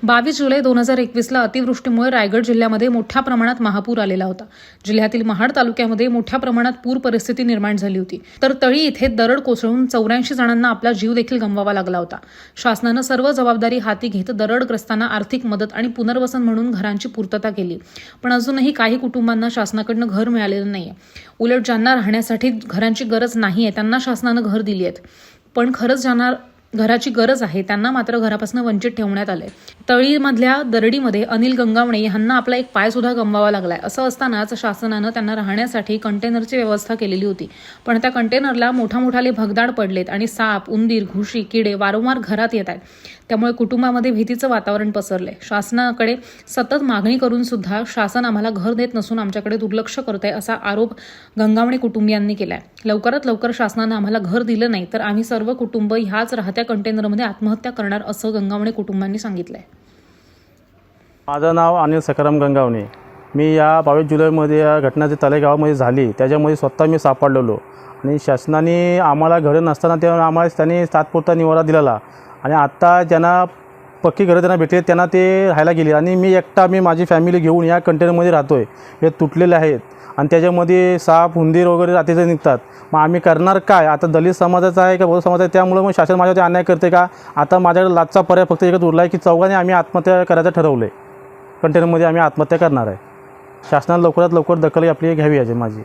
22 जुलै 2021ला अतिवृष्टीमुळे रायगड जिल्ह्यामध्ये मोठ्या प्रमाणात महापूर आलेला होता। जिल्ह्यातील महाड तालुक्यामध्ये मोठ्या प्रमाणात पूर परिस्थिती निर्माण झाली होती। तर तळी इथे दरड कोसळून 84 जणांना आपला जीव देखील गमवावा लागला होता। शासनाने सर्व जबाबदारी हाती घेत दरडग्रस्तांना आर्थिक मदत आणि पुनर्वसन म्हणून घरांची पूर्तता केली, पण अजूनही काही कुटुंबांना शासनाकडून घर मिळालेलं नाहीये। उलट ज्यांना राहण्यासाठी घरांची गरज नाहीये त्यांना शासनाने घर दिली आहेत, पण खरंच ज्यांना घराची गरज आहे त्यांना मात्र घरापासून वंचित ठेवण्यात आले। तळीमधल्या दरडीमध्ये अनिल गंगावणे यांना आपला एक पाय सुद्धा गमवावा लागलाय। असं असतानाच शासनाने त्यांना राहण्यासाठी कंटेनरची व्यवस्था केलेली होती, पण त्या कंटेनरला मोठाले भगदाड पडलेत आणि साप, उंदीर, घुशी, किडे वारंवार घरात येत आहेत। त्यामुळे कुटुंबामध्ये भीतीचं वातावरण पसरलंय। शासनाकडे सतत मागणी करून सुद्धा शासन आम्हाला घर देत नसून आमच्याकडे दुर्लक्ष करतंय असा आरोप गंगावणे कुटुंबियांनी केलाय। लवकरात लवकर शासनाने आम्हाला घर दिलं नाही तर आम्ही सर्व कुटुंब ह्याच राहत्या कंटेनरमध्ये आत्महत्या करणार असं गंगावणे कुटुंबांनी सांगितलंय। माझं नाव अनिल सखाराम गंगावणे। मी या 22 जुलैमध्ये या घटना जी तळेगावामध्ये झाली त्याच्यामध्ये स्वतः मी सापडलेलो आणि शासनाने आम्हाला घरं नसताना तेव्हा आम्हाला त्यांनी तात्पुरता निवारा दिलेला आणि आता ज्यांना पक्की घरं त्यांना भेटली त्यांना ते राहायला गेले आणि मी माझी फॅमिली घेऊन या कंटेनरमध्ये राहतो आहे। हे तुटलेले आहेत आणि त्याच्यामध्ये साप, उंदीर वगैरे रात्रीचे निघतात। मग आम्ही करणार काय? आता दलित समाजाचा आहे का बौद्ध समाज आहे, त्यामुळे मग शासन माझ्यावरती अन्याय करते का? आता माझ्याकडे लाचचा पर्याय फक्त एकच उरला आहे की चौघांनी आम्ही आत्महत्या करायचं ठरवलं आहे। कंटेनरमध्ये आम्ही आत्महत्या करणार आहे। शासनाने लवकरात लवकर दखल आपली घ्यावी याची माझी